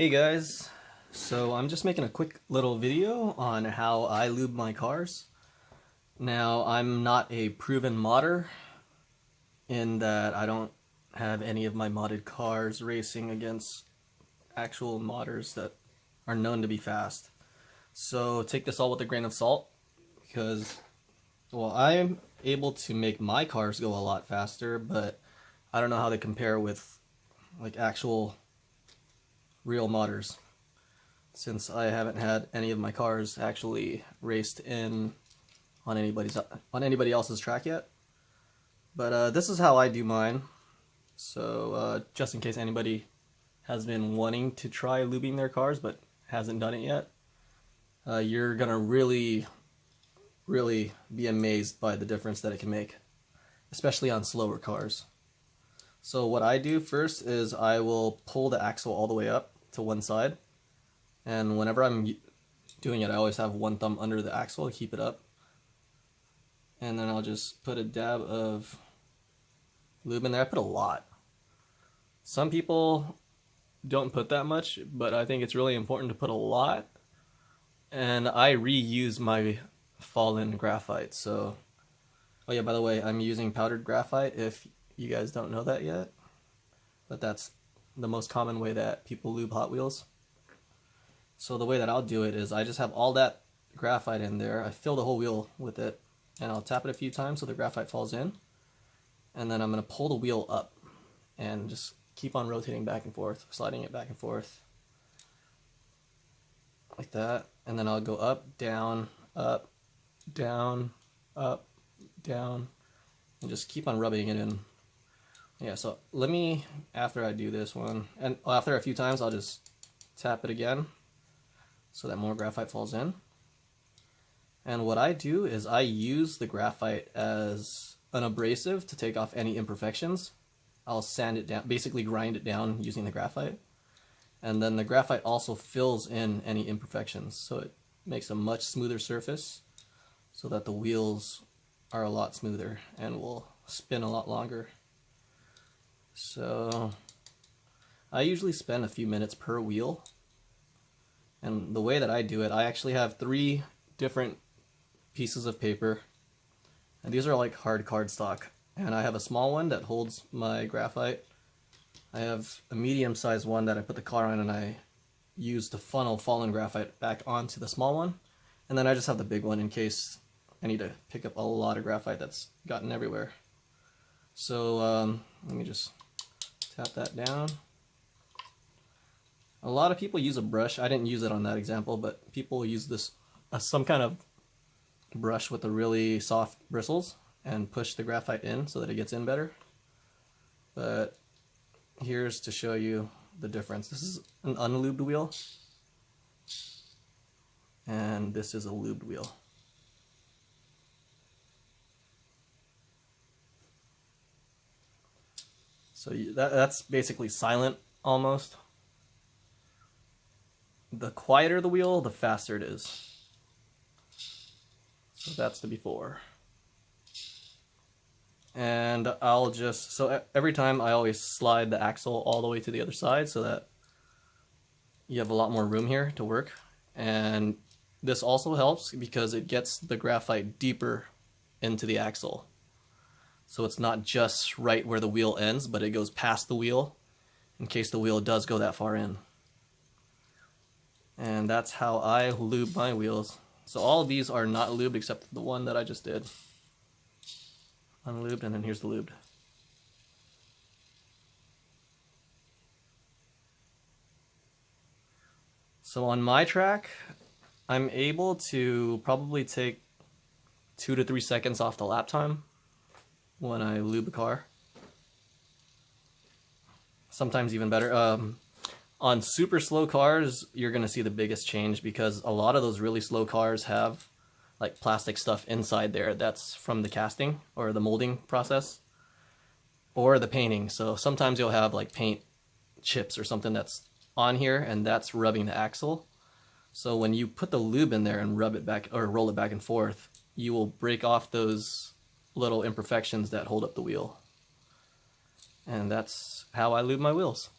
Hey guys, so I'm just making a quick little video on how I lube my cars. Now, I'm not a proven modder in that I don't have any of my modded cars racing against actual modders that are known to be fast. So take this all with a grain of salt because, well, I'm able to make my cars go a lot faster, but I don't know how they compare with like actual real modders, since I haven't had any of my cars actually raced in on anybody else's track yet. But this is how I do mine. So just in case anybody has been wanting to try lubing their cars but hasn't done it yet, you're gonna really be amazed by the difference that it can make, especially on slower cars. So what I do first is I will pull the axle all the way up to one side, and whenever I'm doing it I always have one thumb under the axle to keep it up, and then I'll just put a dab of lube in there. I put a lot. Some people don't put that much, but I think it's really important to put a lot, and I reuse my fallen graphite. So, oh yeah, by the way, I'm using powdered graphite if you guys don't know that yet, but that's the most common way that people lube Hot Wheels. So the way that I'll do it is I just have all that graphite in there. I fill the whole wheel with it, and I'll tap it a few times so the graphite falls in, and then I'm going to pull the wheel up and just keep on rotating back and forth, sliding it back and forth like that, and then I'll go up, down, up, down, up, down, and just keep on rubbing it in. Yeah, so let me, after I do this one, and after a few times, I'll just tap it again so that more graphite falls in. And what I do is I use the graphite as an abrasive to take off any imperfections. I'll sand it down, basically grind it down using the graphite. And then the graphite also fills in any imperfections, so it makes a much smoother surface so that the wheels are a lot smoother and will spin a lot longer. So I usually spend a few minutes per wheel, and the way that I do it, I actually have 3 different pieces of paper, and these are like hard cardstock, and I have a small one that holds my graphite. I have a medium-sized one that I put the car on and I use to funnel fallen graphite back onto the small one, and then I just have the big one in case I need to pick up a lot of graphite that's gotten everywhere. So let me just tap that down. A lot of people use a brush. I didn't use it on that example, but people use this some kind of brush with the really soft bristles and push the graphite in so that it gets in better. But here's to show you the difference. This is an unlubed wheel, and this is a lubed wheel. So that's basically silent almost. The quieter the wheel, the faster it is. So that's the before. And I'll just, so every time I always slide the axle all the way to the other side so that you have a lot more room here to work. And this also helps because it gets the graphite deeper into the axle. So it's not just right where the wheel ends, but it goes past the wheel in case the wheel does go that far in. And that's how I lube my wheels. So all of these are not lubed except the one that I just did. Unlubed, and then here's the lubed. So on my track, I'm able to probably take 2 to 3 seconds off the lap time when I lube a car. Sometimes even better. On super slow cars, you're going to see the biggest change because a lot of those really slow cars have like plastic stuff inside there that's from the casting or the molding process or the painting. So sometimes you'll have like paint chips or something that's on here, and that's rubbing the axle. So when you put the lube in there and rub it back or roll it back and forth, you will break off those little imperfections that hold up the wheel. And that's how I lube my wheels.